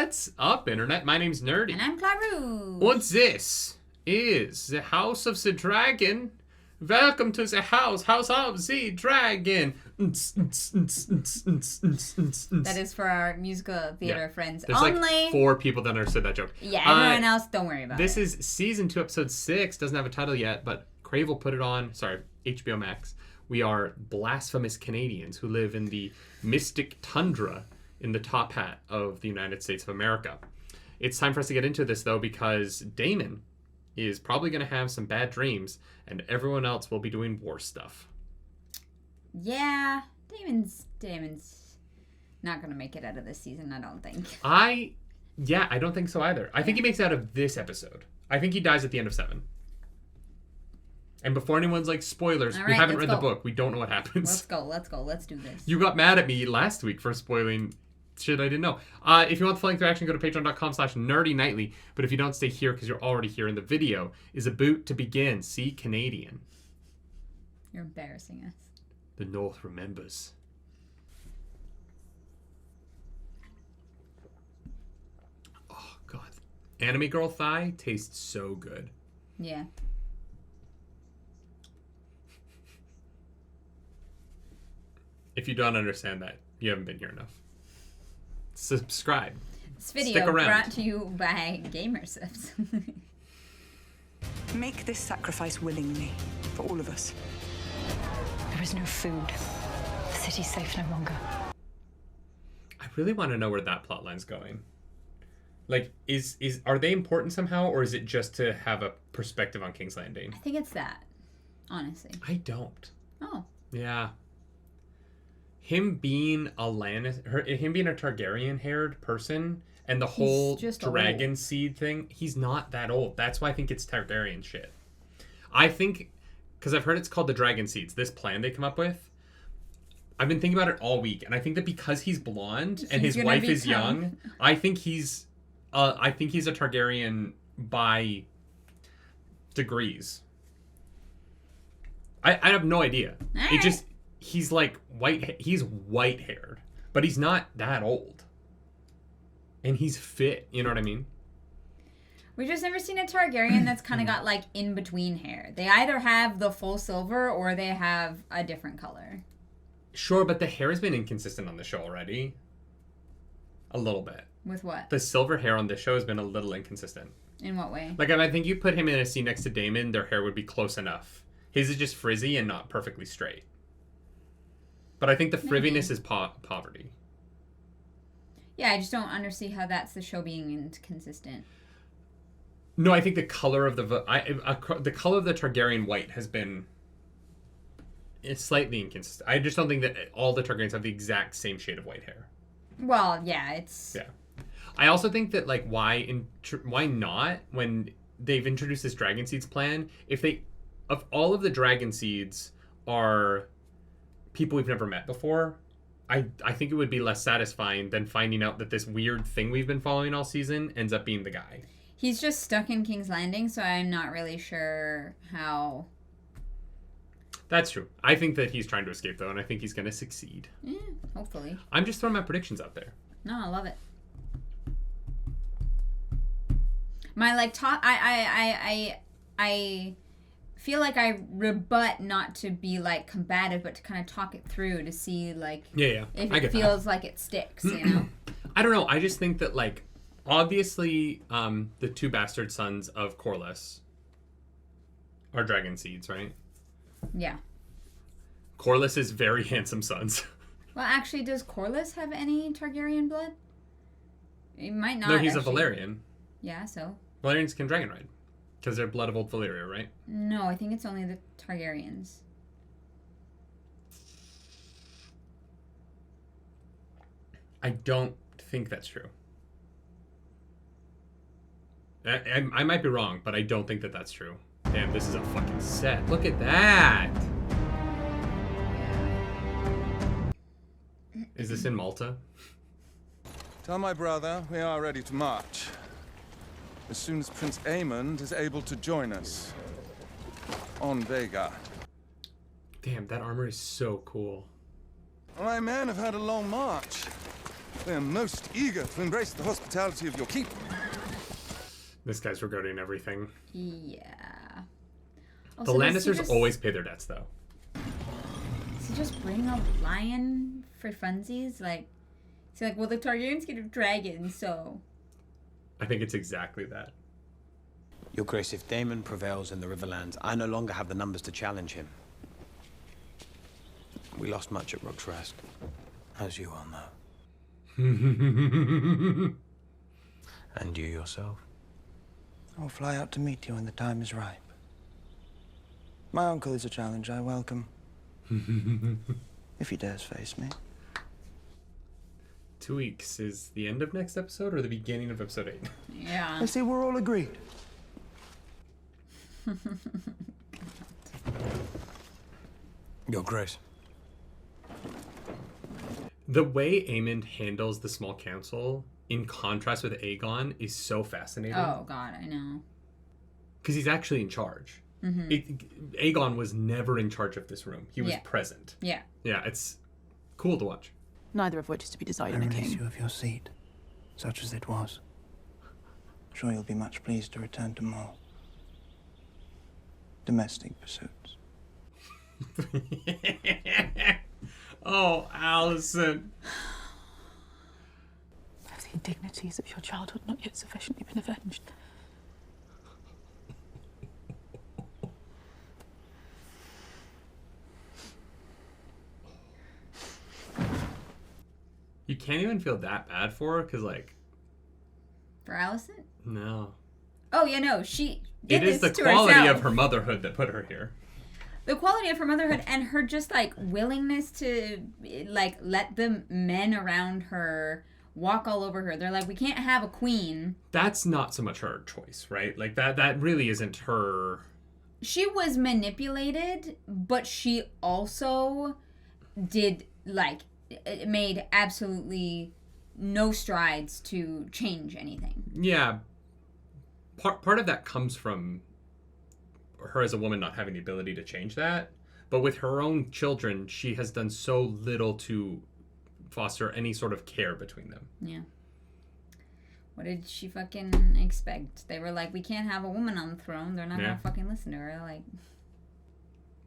What's up, Internet? My name's Nerdy. And I'm Claru. What's this? Is the House of the Dragon. Welcome to the House of the Dragon. That is for our musical theater friends There's only. Like 4 people that understood that joke. Yeah, everyone else, don't worry about this it. This is season 2, episode 6. Doesn't have a title yet, but Crave will put it on. Sorry, HBO Max. We are blasphemous Canadians who live in the mystic tundra in the top hat of the United States of America. It's time for us to get into this, though, because Damon is probably going to have some bad dreams, and everyone else will be doing war stuff. Yeah, Damon's not going to make it out of this season, I don't think. I don't think so either. I think he makes it out of this episode. I think he dies at the end of 7. And before anyone's like, spoilers, we haven't read the book. We don't know what happens. Let's go. Let's do this. You got mad at me last week for spoiling shit I didn't know. If you want the full length reaction, go to patreon.com/nerdynightly. But if you don't, stay here because you're already here in the video. Is about to begin. See Canadian. You're embarrassing us. The North remembers. Oh, God. Anime girl thigh tastes so good. Yeah. If you don't understand that, you haven't been here enough. Subscribe. This video brought to you by Gamersubs. Make this sacrifice willingly for all of us. There is no food. The city's safe no longer. I really want to know where that plotline's going. Like, are they important somehow, or is it just to have a perspective on King's Landing? I think it's that, honestly. I don't. Oh. Yeah. Him being a Targaryen-haired person, and the whole dragon old. Seed thing, he's not that old. That's why I think it's Targaryen shit. I think, because I've heard it's called the dragon seeds, this plan they come up with. I've been thinking about it all week, and I think that because he's blonde and his wife is young, I think he's a Targaryen by degrees. I have no idea. It just... He's like he's white-haired, but he's not that old. And he's fit, you know what I mean? We've just never seen a Targaryen that's kind of got like in-between hair. They either have the full silver or they have a different color. Sure, but the hair has been inconsistent on the show already. A little bit. With what? The silver hair on the show has been a little inconsistent. In what way? Like, if I think you put him in a scene next to Damon, their hair would be close enough. His is just frizzy and not perfectly straight. But I think the frizziness is poverty. Yeah, I just don't understand how that's the show being inconsistent. No, I think the color of the color of the Targaryen white has been slightly inconsistent. I just don't think that all the Targaryens have the exact same shade of white hair. Well, yeah, it's... Yeah. I also think that, like, why not, when they've introduced this dragon seeds plan, if all of the dragon seeds are... people we've never met before, I think it would be less satisfying than finding out that this weird thing we've been following all season ends up being the guy. He's just stuck in King's Landing, so I'm not really sure how... That's true. I think that he's trying to escape, though, and I think he's going to succeed. Yeah, hopefully. I'm just throwing my predictions out there. No, I love it. My, like, I feel like I rebut not to be like combative, but to kind of talk it through to see like if it feels like it sticks, you know. I don't know. I just think that, like, obviously the 2 bastard sons of Corlys are dragon seeds, right? Yeah. Corlys' very handsome sons. Well, actually, does Corlys have any Targaryen blood? He might not. No, he's a Valyrian. Yeah, so Valyrians can dragon ride. Because they're blood of old Valyria, right? No, I think it's only the Targaryens. I don't think that's true. I might be wrong, but I don't think that that's true. Damn, this is a fucking set. Look at that! Is this in Malta? Tell my brother we are ready to march. As soon as Prince Aemond is able to join us. On Vega. Damn, that armor is so cool. My men have had a long march. We are most eager to embrace the hospitality of your keep. This guy's regarding everything. Yeah. Also, the Lannisters always pay their debts, though. Does he just bring a lion for funsies? Like, he's like, well, the Targaryens get a dragon, so... I think it's exactly that. Your Grace, if Daemon prevails in the Riverlands, I no longer have the numbers to challenge him. We lost much at Rook's Rest, as you all know. And you yourself. I'll fly out to meet you when the time is ripe. My uncle is a challenge I welcome. If he dares face me. 2 weeks is the end of next episode or the beginning of episode 8? Yeah. I see we're all agreed. Your Grace. The way Aemond handles the small council, in contrast with Aegon, is so fascinating. Oh, God, I know. Because he's actually in charge. Aegon was never in charge of this room. He was present. Yeah. Yeah, it's cool to watch. Neither of which is to be desired I in a release king. you of your seat, such as it was. I'm sure you'll be much pleased to return to more domestic pursuits. Oh, Allison. Have the indignities of your childhood not yet sufficiently been avenged? You can't even feel that bad for her, because, like... For Allison? No. Oh, yeah, no, she did It is the this to quality herself. of her motherhood that put her here. The quality of her motherhood and her just, like, willingness to, like, let the men around her walk all over her. They're like, we can't have a queen. That's not so much her choice, right? Like, that really isn't her... She was manipulated, but she also did, like, made absolutely no strides to change anything. Yeah. Part of that comes from her as a woman not having the ability to change that. But with her own children, she has done so little to foster any sort of care between them. Yeah. What did she fucking expect? They were like, we can't have a woman on the throne. They're not gonna fucking listen to her. Like,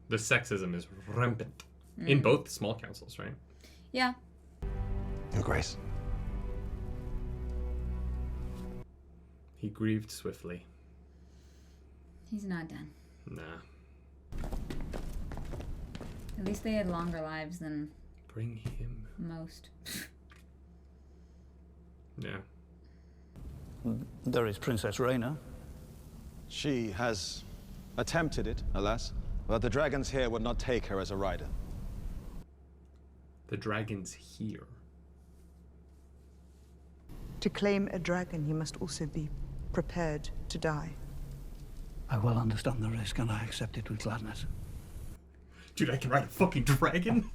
the sexism is rampant in both the small councils, right? Yeah. Your Grace. He grieved swiftly. He's not done. Nah. At least they had longer lives than Bring him. most. Yeah. There is Princess Rhaena. She has attempted it, alas, but the dragons here would not take her as a rider. The dragon's here. To claim a dragon, you must also be prepared to die. I well understand the risk, and I accept it with gladness. Dude, I can ride a fucking dragon?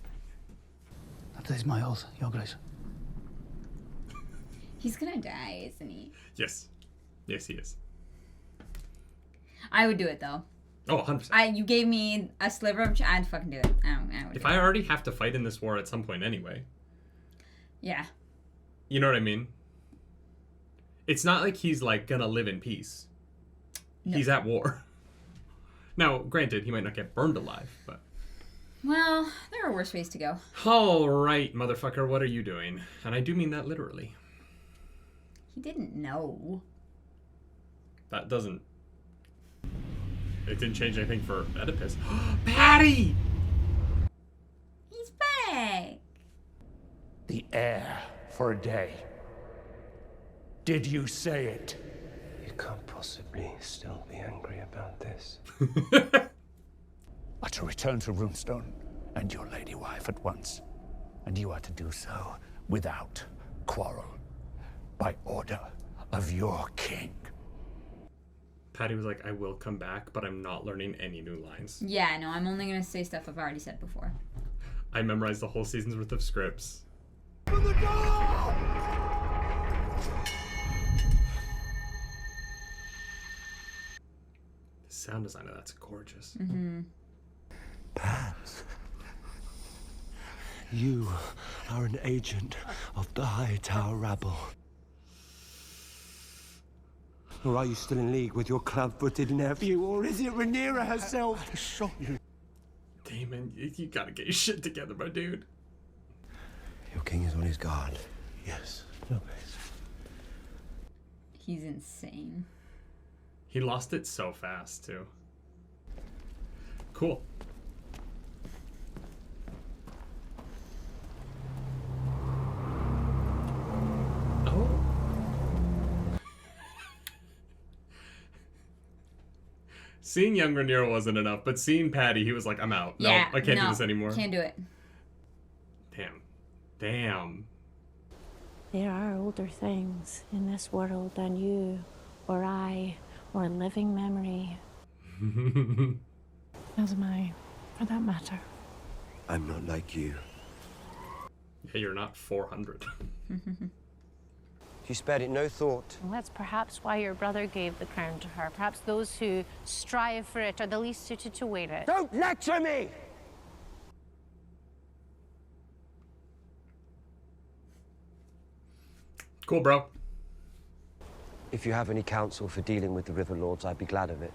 That is my oath, Your Grace. He's gonna die, isn't he? Yes. Yes, he is. I would do it, though. Oh, 100%. You gave me a sliver of I'd fucking do it. I would If do I it. already have to fight in this war at some point anyway. Yeah. You know what I mean? It's not like he's, like, gonna live in peace. No. He's at war. Now, granted, he might not get burned alive, but... Well, there are worse ways to go. All right, motherfucker, what are you doing? And I do mean that literally. He didn't know. That doesn't... It didn't change anything for Oedipus. Patty! He's back! The heir for a day. Did you say it? You can't possibly still be angry about this. But to return to Runestone and your lady wife at once. And you are to do so without quarrel. By order of your king. Patty was like, I will come back, but I'm not learning any new lines. Yeah, no, I'm only gonna say stuff I've already said before. I memorized the whole season's worth of scripts. Open the door! The sound design of that's gorgeous. Mm-hmm. Perhaps You are an agent of the High Tower rabble. Or are you still in league with your club-footed nephew, or is it Rhaenyra herself to shot you? Damon, you gotta get your shit together, my dude. Your king is on his guard. Yes. He's insane. He lost it so fast, too. Cool. Oh. Seeing young Rhaenyra wasn't enough, but seeing Patty, he was like, I'm out. Yeah, no, I can't do this anymore. Can't do it. Damn. Damn. There are older things in this world than you, or I, or a living memory. As am I, for that matter. I'm not like you. Yeah, you're not 400. You spared it no thought. Well, that's perhaps why your brother gave the crown to her. Perhaps those who strive for it are the least suited to wear it. Don't lecture me! Cool, bro. If you have any counsel for dealing with the River Lords, I'd be glad of it.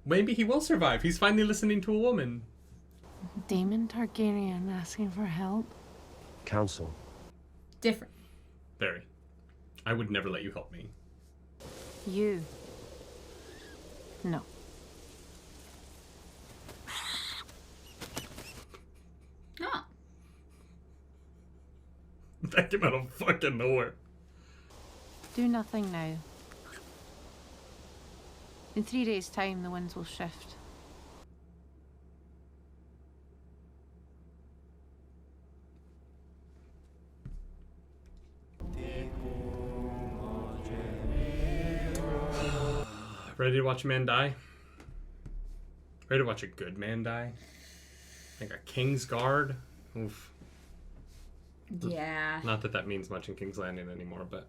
Maybe he will survive. He's finally listening to a woman. Daemon Targaryen asking for help? Counsel. Different. Very. I would never let you help me. You. No. Oh. That came out of fucking nowhere. Do nothing now. In 3 days' time, the winds will shift. Ready to watch a man die? Ready to watch a good man die? Like a King's Guard? Oof. Yeah. Not that that means much in King's Landing anymore, but...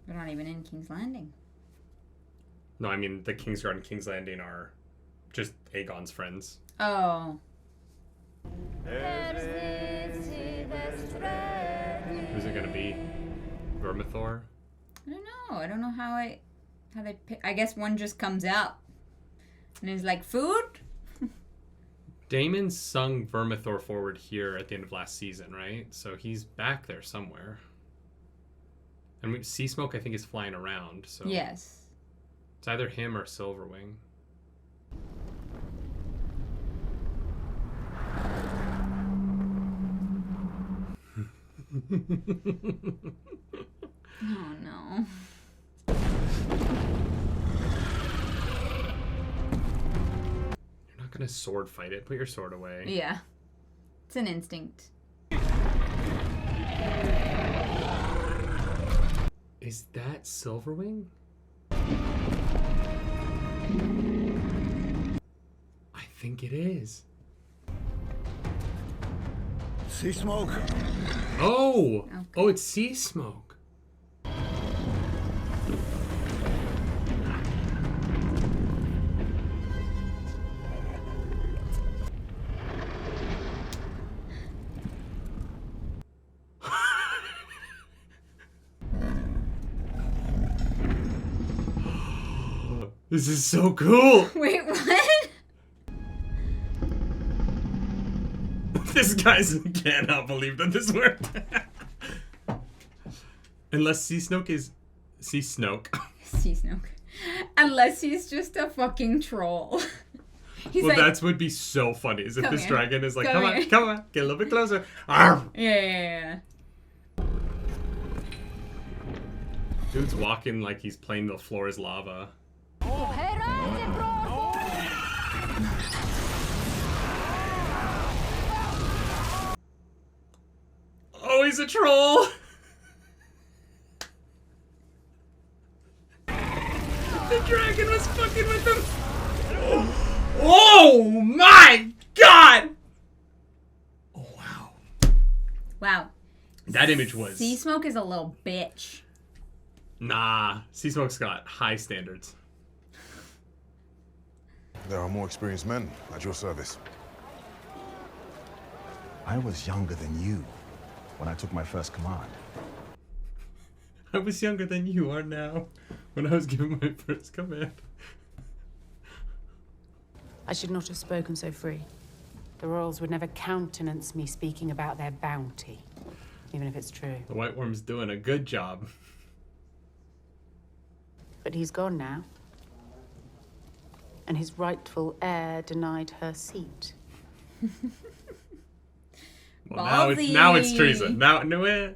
They're not even in King's Landing. No, I mean, the King's Guard and King's Landing are just Aegon's friends. Oh. Who's it gonna be? Vermithor? I don't know. I don't know how they pick. I guess one just comes out and is like, food? Daemon sung Vermithor forward here at the end of last season, right? So he's back there somewhere. And Sea Smoke, I think, is flying around. So yes. It's either him or Silverwing. Oh no. You're not gonna sword fight it. Put your sword away. Yeah. It's an instinct. Is that Silverwing? I think it is. Sea Smoke. Oh! Okay. Oh, it's Sea Smoke. This is so cool! Wait, what? This guy's cannot believe that this worked. Unless Sea Snoke is... Sea Snoke. Sea Snoke. Unless he's just a fucking troll. He's well, like, that would be so funny, is if Come this here. dragon is like, Come come here. on, come on, get a little bit closer. Arr! Yeah. Dude's walking like he's playing the floor is lava. Oh, he's a troll! The dragon was fucking with him! Oh my god! Oh, wow. Wow. That image was... Sea Smoke is a little bitch. Nah, Sea Smoke's got high standards. there are more experienced men at your service. I was younger than you when I took my first command. I was younger than you are now when I was given my first command. I should not have spoken so free. The royals would never countenance me speaking about their bounty, even if it's true. The White Worm's doing a good job. But he's gone now. And his rightful heir denied her seat. Well, now it's treason. Now, no way.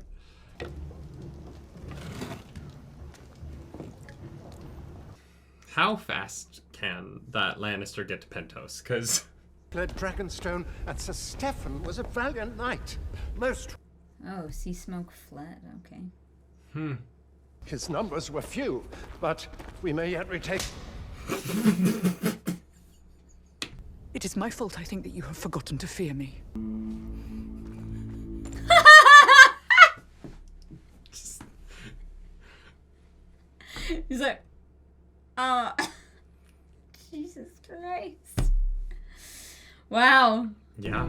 How fast can that Lannister get to Pentos? Because fled Dragonstone, and Sir Stefan was a valiant knight. Most. Oh, sea smoke fled. Okay. His numbers were few, but we may yet retake. It is my fault, I think, that you have forgotten to fear me. He's like, Jesus Christ. Wow. Yeah.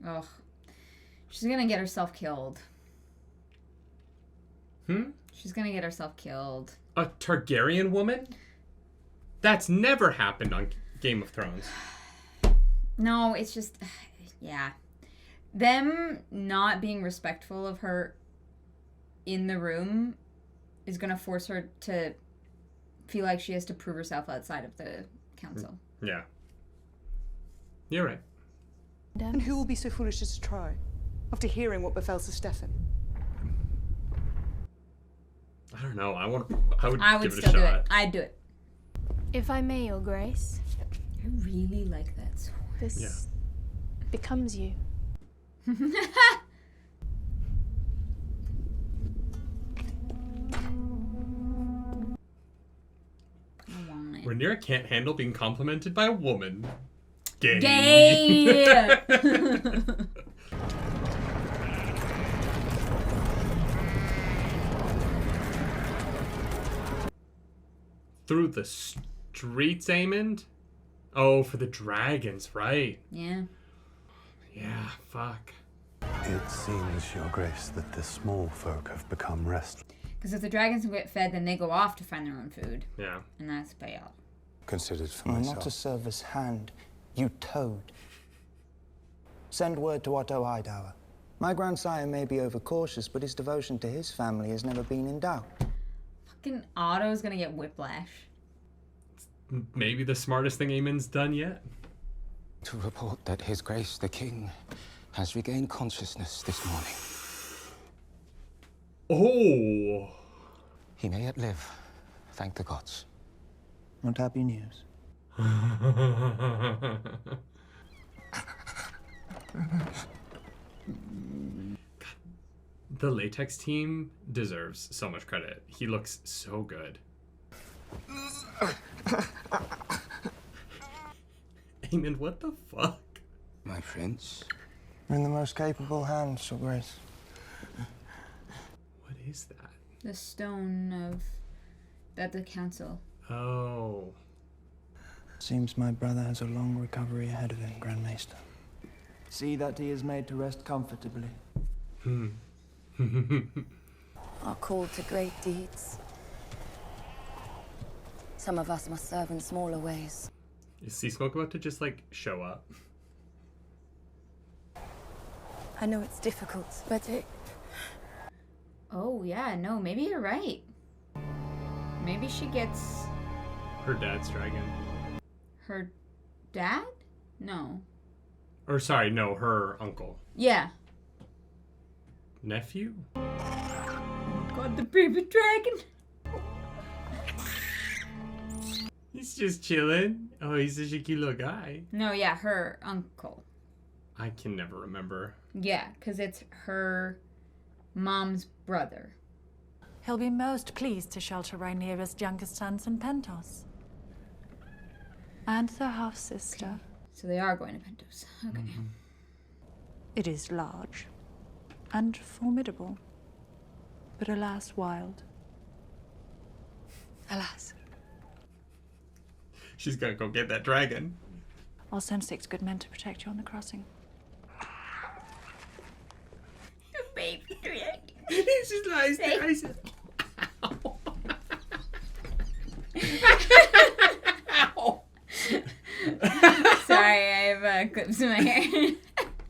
Ugh. She's gonna get herself killed. She's gonna get herself killed. A Targaryen woman? That's never happened on Game of Thrones. No, it's just, yeah. Them not being respectful of her in the room is gonna force her to feel like she has to prove herself outside of the council. Yeah. You're right. And who will be so foolish as to try, after hearing what befell Sir Stefan? I don't know. I would give it a still shot. do it. I'd do it. If I may, Your Grace. I really like that sword. This becomes you. Rhaenyra can't handle being complimented by a woman. Gay. Gay. Through the streets, Aemond? Oh, for the dragons, right. Yeah. Yeah, fuck. It seems, Your Grace, that the small folk have become restless. Because if the dragons get fed, then they go off to find their own food. Yeah. And that's payoff. Considered for Oh, myself. not to serve as hand, you toad. Send word to Otto Hightower. My grandsire may be overcautious, but his devotion to his family has never been in doubt. Fucking Otto's gonna get whiplash. Maybe the smartest thing Aemon's done yet. To report that His Grace the King has regained consciousness this morning. Oh! He may yet live, thank the gods. Not happy news. The latex team deserves so much credit. He looks so good. Aemond, what the fuck? My prince? You're in the most capable hands, Your Grace. What is that? The stone of... that the council. Oh. Seems my brother has a long recovery ahead of him, Grand Maester. See that he is made to rest comfortably. Are called to great deeds. Some of us must serve in smaller ways. Is Sea Smoke about to just, like, show up? I know it's difficult, but it... Oh, yeah, no, maybe you're right. Maybe she gets... Her dad's dragon. Her dad? No. Or, sorry, no, her uncle. Yeah. Nephew? Oh god, the baby dragon! He's just chilling. Oh, he's such a cute little guy. No, yeah, her uncle. I can never remember. Yeah, because it's her mom's brother. He'll be most pleased to shelter Rhaenyra's youngest sons in Pentos. And their half-sister. Okay. So they are going to Pentos. Okay. It is large and formidable. but alas, wild. Alas. She's gonna go get that dragon. I'll send 6 good men to protect you on the crossing. Baby dragon. It's just nice. Sorry, I have clips in my hair.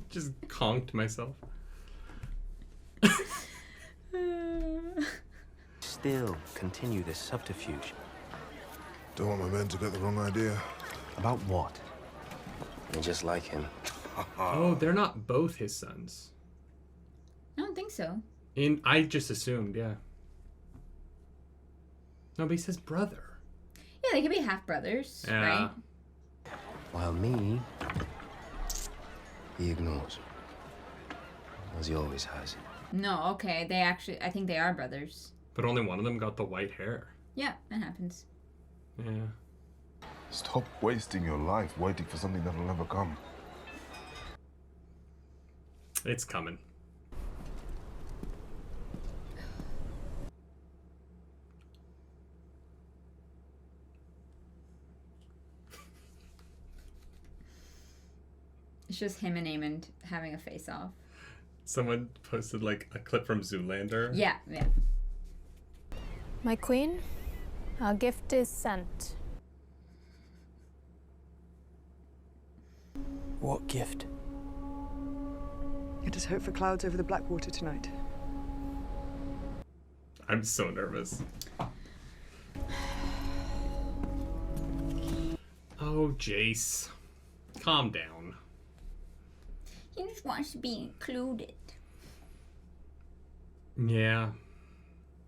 Just conked myself. Still continue this subterfuge. Don't want my men to get the wrong idea. About what? You're just like him. Oh, they're not both his sons. I don't think so. I just assumed, yeah. No, but he says brother. Yeah, they could be half brothers, right? While me, he ignores. As he always has. No, okay. I think they are brothers. But only one of them got the white hair. Yeah, that happens. Yeah. Stop wasting your life waiting for something that'll never come. It's coming. It's just him and Aemond having a face-off. Someone posted like a clip from Zoolander. Yeah. My queen, our gift is sent. What gift? It is hope for clouds over the Blackwater tonight. I'm so nervous. Oh, Jace. Calm down. He just wants to be included. Yeah.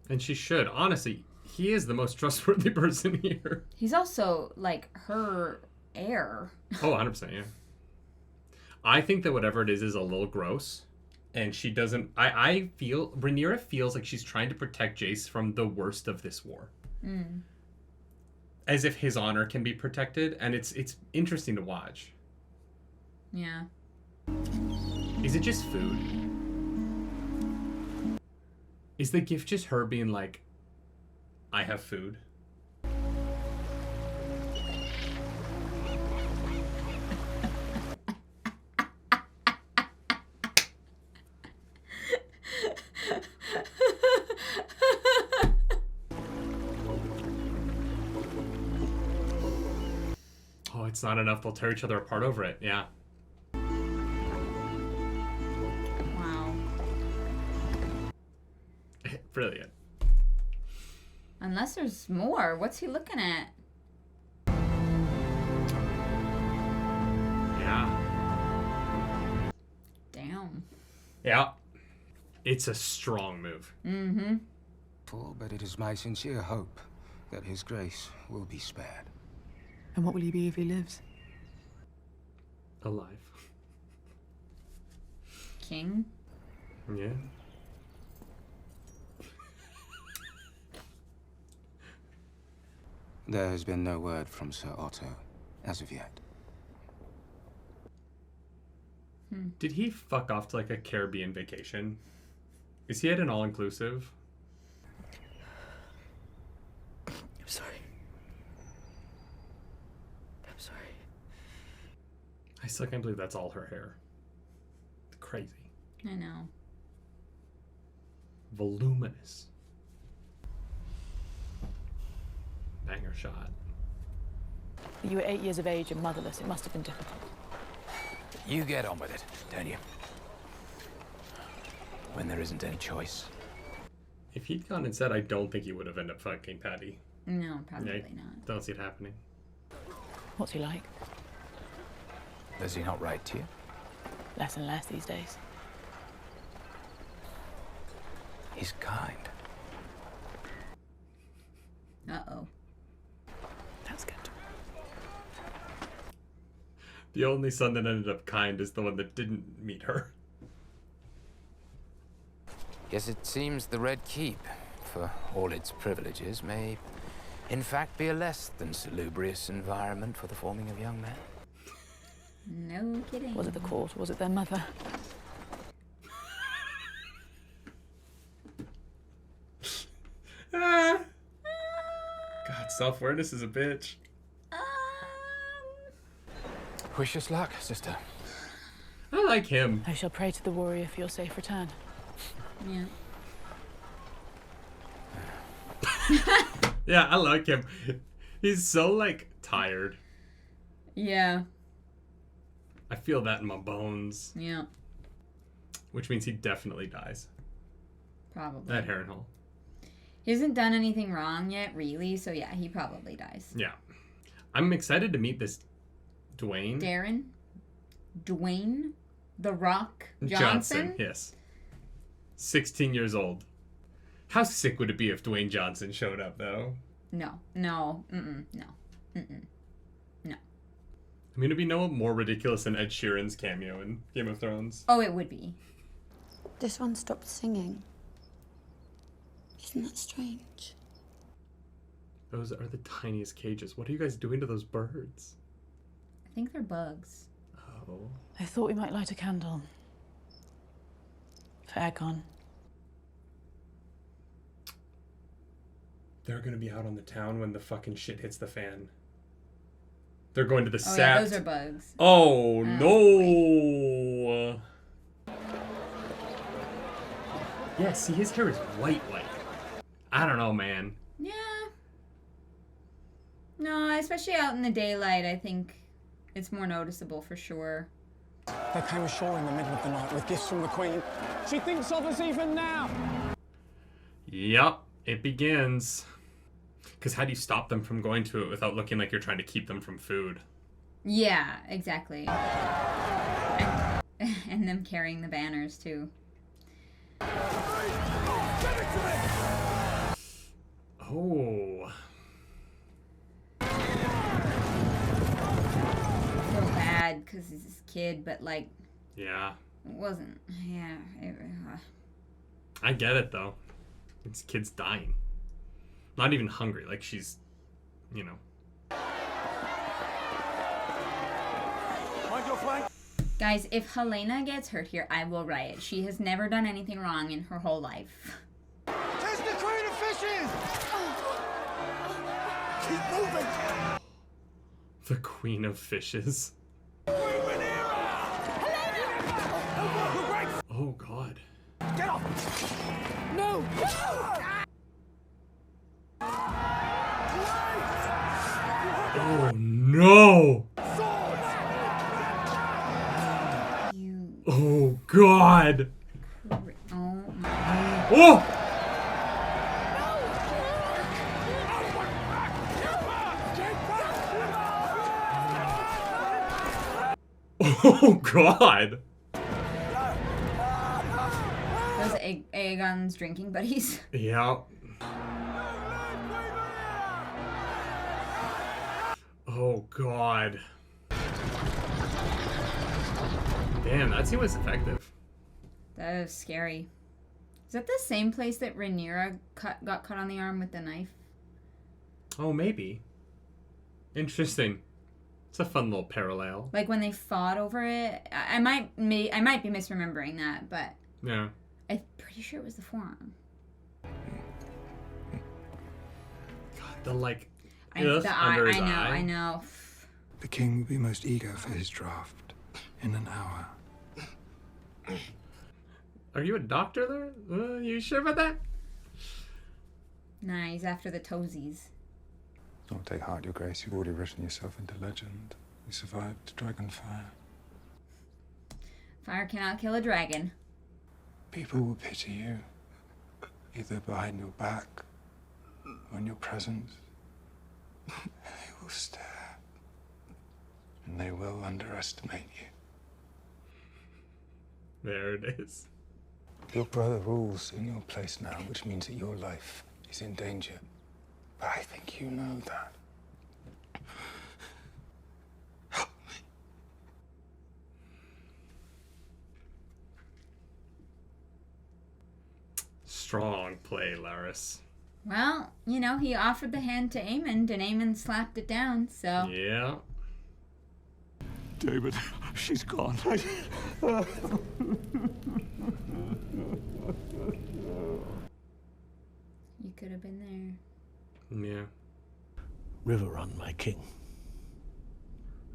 And she should. Honestly, he is the most trustworthy person here. He's also, like, her heir. Oh, 100%, yeah. I think that whatever it is a little gross. And she doesn't... I feel... Rhaenyra feels like she's trying to protect Jace from the worst of this war. Mm. As if his honor can be protected. And it's interesting to watch. Yeah. Is it just food? Is the gift just her being like, I have food? Oh, it's not enough. They'll tear each other apart over it. Yeah. Wow. Brilliant. Unless there's more. What's he looking at? Yeah. Damn. Yeah. It's a strong move. Mm-hmm. But it is my sincere hope that his grace will be spared. And what will he be if he lives? Alive. King? Yeah. There has been no word from Sir Otto as of yet. Did he fuck off to like a Caribbean vacation? Is he at an all-inclusive? I'm sorry. I'm sorry. I still can't believe that's all her hair. Crazy. I know. Voluminous. Banger shot. You were 8 years of age and motherless. It must have been difficult. You get on with it, don't you? When there isn't any choice. If he'd gone and said, I don't think he would have ended up fucking Patty. No, probably Yeah, not. Don't see it happening. What's he like? Does he not write to you? Less and less these days. He's kind. Uh-oh. That's good. The only son that ended up kind is the one that didn't meet her. Yes, it seems the Red Keep, for all its privileges, may in fact be a less than salubrious environment for the forming of young men. No kidding. Was it the court? Was it their mother? Self-awareness is a bitch. Wish us luck, sister. I like him. I shall pray to the warrior for your safe return. Yeah. Yeah, I like him. He's so, like, tired. Yeah. I feel that in my bones. Yeah. Which means he definitely dies. Probably. At Harrenhal. He hasn't done anything wrong yet, really, so yeah, he probably dies. Yeah. I'm excited to meet this Dwayne. Dwayne? The Rock Johnson? Yes. 16 years old. How sick would it be if Dwayne Johnson showed up, though? No. Mm-mm. I mean, it'd be no more ridiculous than Ed Sheeran's cameo in Game of Thrones. Oh, it would be. This one stopped singing. Isn't that strange? Those are the tiniest cages. What are you guys doing to those birds? I think they're bugs. Oh. I thought we might light a candle. For Aegon. They're gonna be out on the town when the fucking shit hits the fan. They're going to the Oh, Sapt. yeah, those are bugs. Oh, no. Yeah, see, his hair is white. I don't know, man. Yeah. No, especially out in the daylight, I think it's more noticeable for sure. They came ashore in the middle of the night with gifts from the Queen. She thinks of us even now. Yup, it begins. Because how do you stop them from going to it without looking like you're trying to keep them from food? Yeah, exactly. And them carrying the banners, too. Oh. I feel bad because he's this kid, but, like... Yeah. It wasn't... Yeah. I get it, though. This kid's dying. Not even hungry. Like, she's... You know. Mind your flank. Guys, if Helena gets hurt here, I will riot. She has never done anything wrong in her whole life. There's the Queen of Fishes! Keep moving! The Queen of Fishes. Oh, God. Get off! No! Oh, no! Oh, God! Oh, Oh! Oh, God! Those Aegon's drinking buddies. Yeah. Oh, God. Damn, that scene was effective. That was scary. Is that the same place that Rhaenyra got cut on the arm with the knife? Oh, maybe. Interesting. It's a fun little parallel. Like when they fought over it. I might be misremembering that, but Yeah. I'm pretty sure it was the forearm. God, the like Under his eye. I know. The king will be most eager for his draft in an hour. Are you a doctor there? You sure about that? Nah, he's after the toesies. Don't take heart, Your Grace. You've already written yourself into legend. You survived Dragonfire. Fire cannot kill a dragon. People will pity you, either behind your back or in your presence. They will stare, and they will underestimate you. There it is. Your brother rules in your place now, which means that your life is in danger. But I think you know that. Strong play, Laris. Well, you know, he offered the hand to Aemond, and Aemond slapped it down, so... Yeah. David, she's gone. You could have been there. Yeah. Riverrun, my king.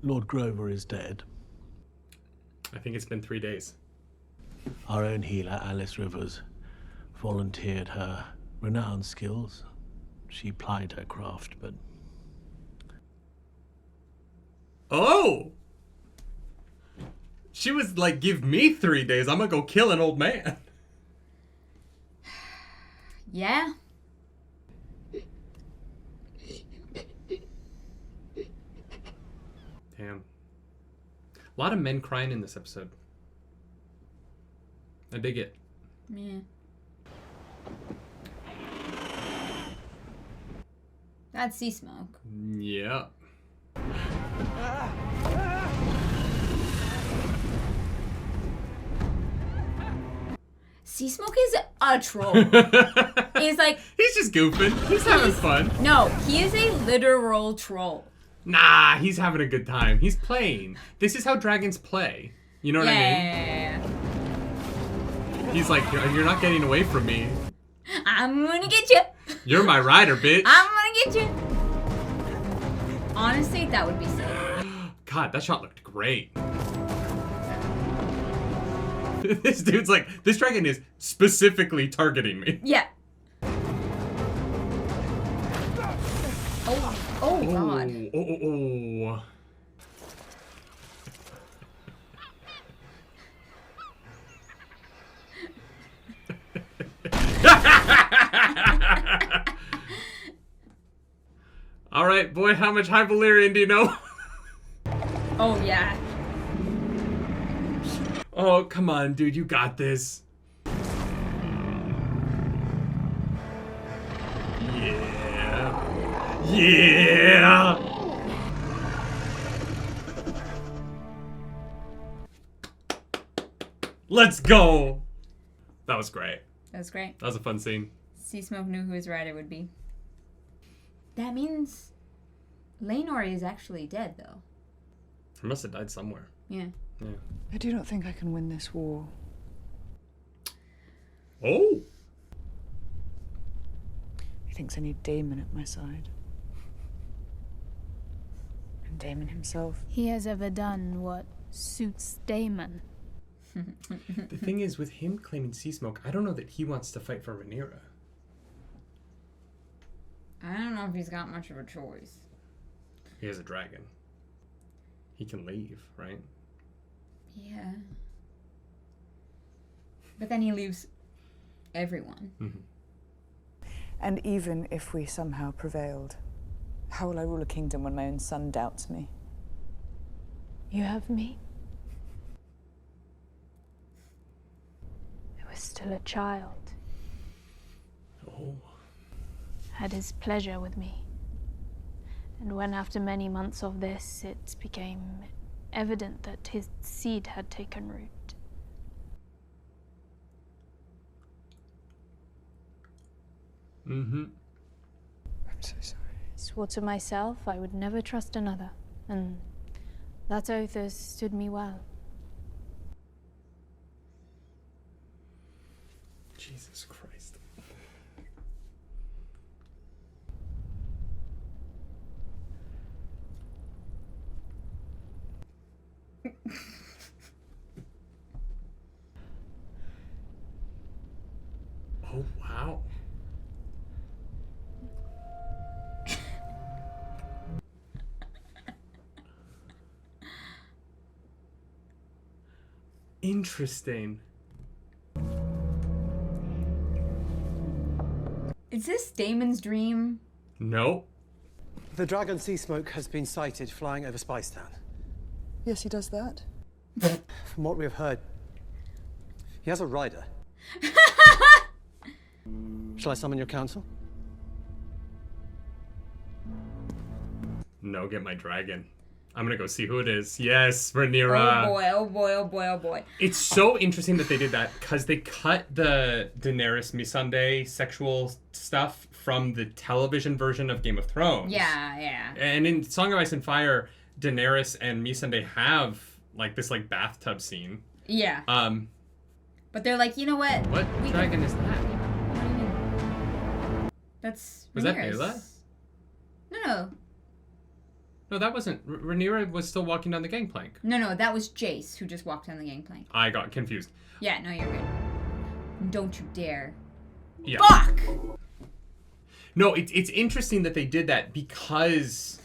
Lord Grover is dead. I think it's been 3 days. Our own healer, Alice Rivers, volunteered her renowned skills. She plied her craft, but... Oh! She was like, give me 3 days. I'm gonna go kill an old man. Yeah. Damn. A lot of men crying in this episode. I dig it. Yeah. That's sea smoke. Yeah. Sea smoke is a troll. He's like... He's just goofing. He's having fun. No, he is a literal troll. Nah, he's having a good time. He's playing. This is how dragons play. You know what I mean? Yeah. He's like, you're not getting away from me. I'm gonna get you. You're my rider, bitch. I'm gonna get you. Honestly, that would be sick. God, that shot looked great. This dude's like, this dragon is specifically targeting me. Yeah. Oh God. Oh. All right, boy, how much High Valyrian do you know? Oh, yeah. Oh, come on, dude, you got this. Yeah. Yeah. Let's go. That was great. That was great. That was a fun scene. Sea Smoke knew who his rider would be. That means Laenor is actually dead, though. He must have died somewhere. Yeah. Yeah. I do not think I can win this war. Oh. He thinks I need Daemon at my side. And Daemon himself. He has ever done what suits Daemon. The thing is, with him claiming Sea Smoke, I don't know that he wants to fight for Rhaenyra. I don't know if he's got much of a choice. He has a dragon. He can leave, right? Yeah. But then he leaves everyone. Mm-hmm. And even if we somehow prevailed, how will I rule a kingdom when my own son doubts me? You have me. I was still a child. Oh. Had his pleasure with me. And when after many months of this, it became evident that his seed had taken root. Mm-hmm. I'm so sorry. Swore to myself I would never trust another, and that oath has stood me well. Jesus Christ. Oh, wow. Interesting. Is this Daemon's dream? No. The dragon Sea Smoke has been sighted flying over Spicetown. Yes, he does that. From what we have heard, he has a rider. Shall I summon your council? No, get my dragon. I'm gonna go see who it is. Yes, Rhaenyra. Oh boy, oh boy, oh boy, oh boy. It's so interesting that they did that because they cut the Daenerys Missandei sexual stuff from the television version of Game of Thrones. Yeah, yeah. And in Song of Ice and Fire, Daenerys and Missandei have like this like bathtub scene. Yeah. But they're like, you know what? What dragon is that? What do you mean? That's Was that Rhaenyra's. Bela? No. No, that wasn't. Rhaenyra was still walking down the gangplank. No, that was Jace who just walked down the gangplank. I got confused. Yeah, no, you're good. Don't you dare. Yeah. Fuck! No, it's interesting that they did that because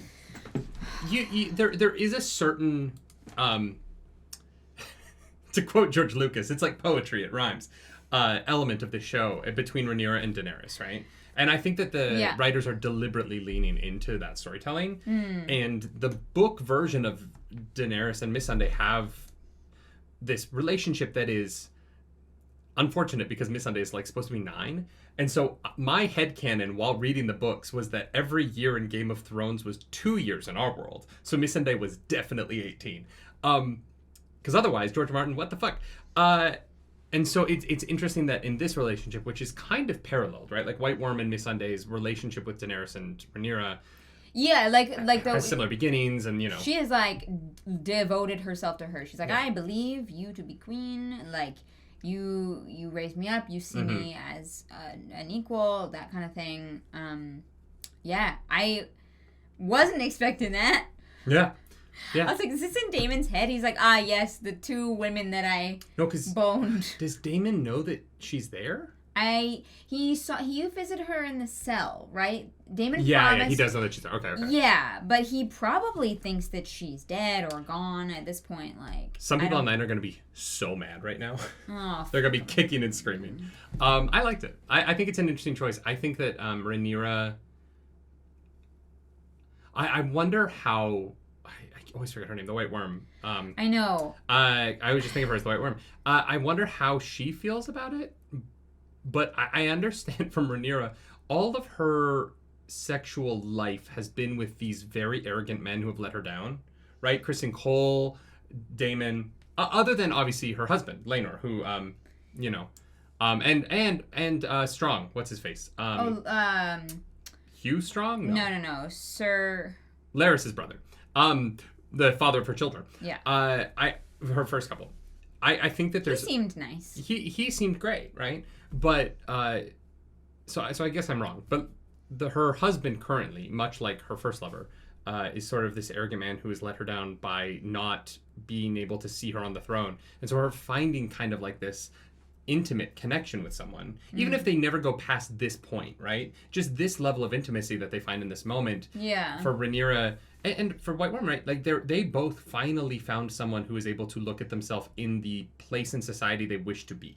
there is a certain to quote George Lucas, it's like poetry, it rhymes, element of the show between Rhaenyra and Daenerys, right? And I think that the writers are deliberately leaning into that storytelling. And the book version of Daenerys and Missandei have this relationship that is unfortunate because Missandei is like supposed to be 9. And so my headcanon while reading the books was that every year in Game of Thrones was 2 years in our world. So Missandei was definitely 18. Because otherwise, George Martin, what the fuck? And so it's interesting that in this relationship, which is kind of paralleled, right? Like White Worm and Missandei's relationship with Daenerys and Rhaenyra. Yeah, like has similar beginnings, and she has like devoted herself to her. She's like, I believe you to be queen. Like you raised me up. You see me as an equal. That kind of thing. Yeah, I wasn't expecting that. Yeah. Yeah. I was like, is this in Daemon's head? He's like, yes, the 2 women that I boned. Does Daemon know that she's there? He visited her in the cell, right? Daemon promised. Yeah, he does know that she's there. Okay. Yeah, but he probably thinks that she's dead or gone at this point. Like, some people online are going to be so mad right now. Oh, they're going to be kicking and screaming. I liked it. I think it's an interesting choice. I think that Rhaenyra. I wonder how. I always forget her name, the White Worm. I know. I was just thinking of her as the White Worm. I wonder how she feels about it. But I understand from Rhaenyra, all of her sexual life has been with these very arrogant men who have let her down, right? Kristen Cole, Daemon, other than obviously her husband, Laenor, who, and Strong, what's his face? Hugh Strong? No, Sir... Larys's brother. The father of her children. Yeah. Her first couple. I think that there's... He seemed nice. He seemed great, right? But, so I guess I'm wrong. But her husband currently, much like her first lover, is sort of this arrogant man who has let her down by not being able to see her on the throne. And so her finding kind of like this intimate connection with someone, even if they never go past this point, right? Just this level of intimacy that they find in this moment. Yeah. For Rhaenyra... And for White Worm, right? Like they both finally found someone who is able to look at themselves in the place in society they wish to be.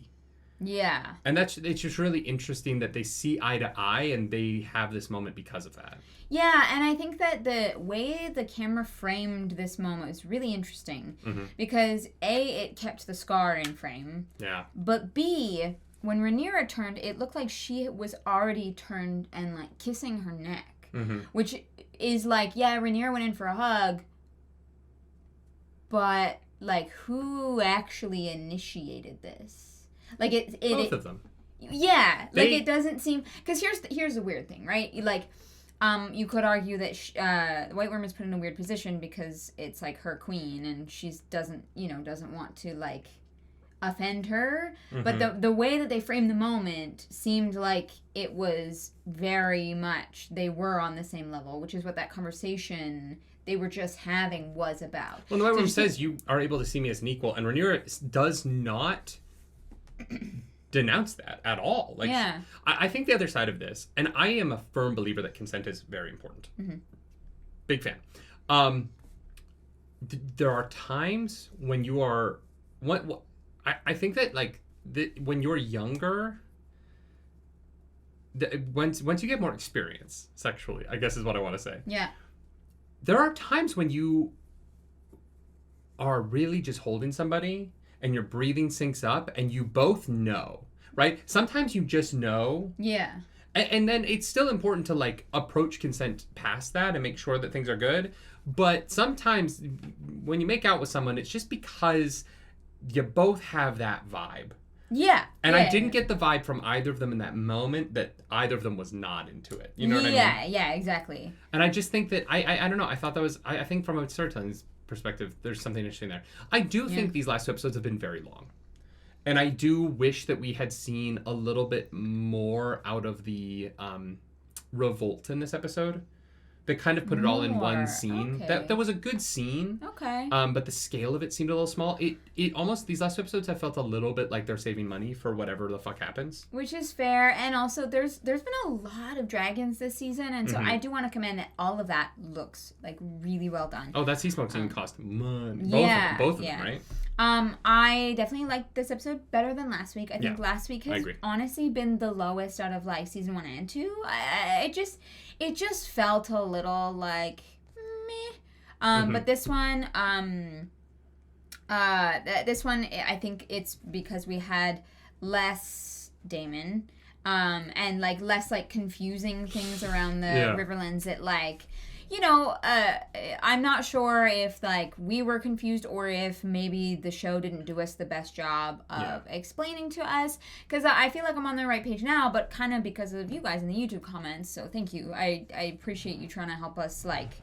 Yeah. And it's just really interesting that they see eye to eye and they have this moment because of that. Yeah, and I think that the way the camera framed this moment is really interesting because A, it kept the scar in frame. Yeah. But B, when Rhaenyra turned, it looked like she was already turned and like kissing her neck, which is like, yeah, Rhaenyra went in for a hug, but like who actually initiated this? Like both of them. Yeah, like it doesn't seem, because here's the weird thing, right? Like, you could argue that White Worm is put in a weird position because it's like her queen and she doesn't want to like offend her. But the way that they framed the moment seemed like it was very much they were on the same level, which is what that conversation they were just having was about. Well, the White Worm says you are able to see me as an equal, and Rhaenyra does not denounce that at all. Like, yeah. I think the other side of this, and I am a firm believer that consent is very important. Big fan. There are times when you are I think that like when you're younger, once you get more experience sexually, I guess is what I want to say. Yeah. There are times when you are really just holding somebody and your breathing syncs up and you both know, right? Sometimes you just know. Yeah. And then it's still important to like approach consent past that and make sure that things are good. But sometimes when you make out with someone, it's just because you both have that vibe. Yeah. And I didn't get the vibe from either of them in that moment that either of them was not into it. You know what I mean? Yeah, exactly. And I just think that, I don't know, I thought that was, I think from a storytelling perspective, there's something interesting there. I do think these last two episodes have been very long. And I do wish that we had seen a little bit more out of the revolt in this episode. They kind of put it all in one scene. Okay. That was a good scene. Okay. But the scale of it seemed a little small. It almost, these last 2 episodes, I felt a little bit like they're saving money for whatever the fuck happens. Which is fair, and also there's been a lot of dragons this season, and so I do want to commend that all of that looks like really well done. Oh, that sea smoke scene cost money. Both of them, right? I definitely liked this episode better than last week. I think last week has honestly been the lowest out of like season 1 and 2. It just felt a little like meh. But this one, this one, I think it's because we had less Daemon, and like less like confusing things around the Riverlands that like, you know, I'm not sure if like we were confused or if maybe the show didn't do us the best job of explaining to us, because I feel like I'm on the right page now, but kind of because of you guys in the YouTube comments, so thank you. I appreciate you trying to help us like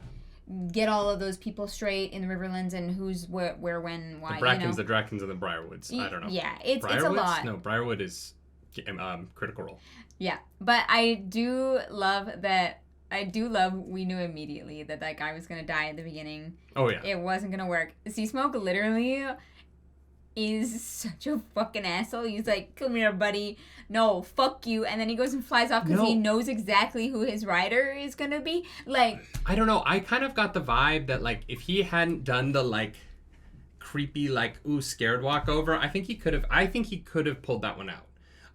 get all of those people straight in the Riverlands and who's where, when, why. The Brackens, the Drakens, and the Briarwoods. I don't know. Yeah, it's a lot. No, Briarwood is Critical Role. Yeah, but I do love that. I do love we knew immediately that guy was going to die at the beginning. Oh, yeah. It wasn't going to work. Sea Smoke literally is such a fucking asshole. He's like, come here, buddy. No, fuck you. And then he goes and flies off because he knows exactly who his rider is going to be. Like, I don't know. I kind of got the vibe that, like, if he hadn't done the, like, creepy, like, ooh, scared walk over, I think he could have pulled that one out.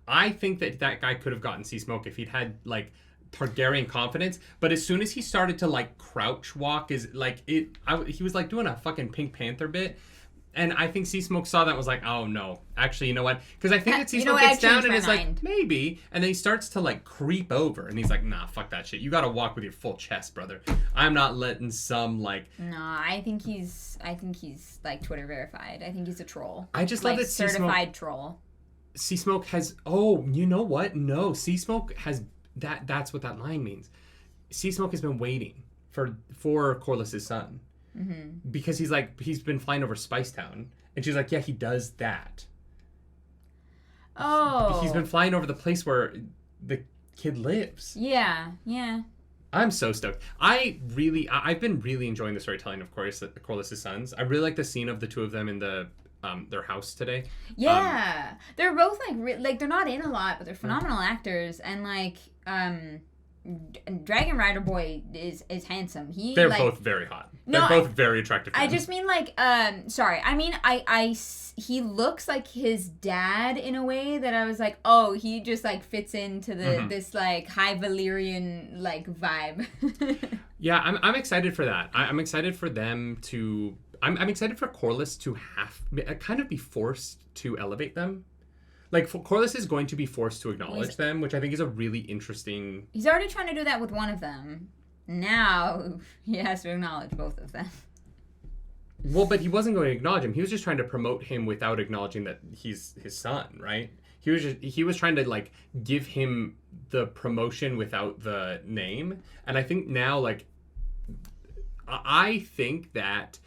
I think that guy could have gotten Sea Smoke if he'd had, like, Targaryen confidence, but as soon as he started to like crouch walk, he was like doing a fucking Pink Panther bit, and I think Sea Smoke saw that and was like, oh no, actually, you know what? Because I think that Sea Smoke gets down and is like, maybe, and then he starts to like creep over, and he's like, nah, fuck that shit. You got to walk with your full chest, brother. I'm not letting some like. Nah, I think he's like Twitter verified. I think he's a troll. I just love that certified troll. Sea Smoke has. Oh, you know what? No, Sea Smoke has. That's what that line means. Sea Smoke has been waiting for Corlys's son, because he's been flying over Spicetown, and she's like, yeah, he does that. Oh, he's been flying over the place where the kid lives. Yeah. I'm so stoked. I've been really enjoying the storytelling of Corlys's sons. I really like the scene of the two of them in their house today. Yeah, they're both like they're not in a lot, but they're phenomenal actors, and like Dragon Rider Boy is handsome. They're both very hot. They're both very attractive. I just mean like sorry. I mean he looks like his dad in a way that I was like, oh, he just like fits into the this like high Valyrian like vibe. Yeah, I'm excited for that. I'm excited for them to. I'm excited for Corlys to kind of be forced to elevate them. Like, Corlys is going to be forced to acknowledge them, which I think is a really interesting... He's already trying to do that with one of them. Now, he has to acknowledge both of them. Well, but he wasn't going to acknowledge him. He was just trying to promote him without acknowledging that he's his son, right? He was trying to, like, give him the promotion without the name. And I think now, like... I think that...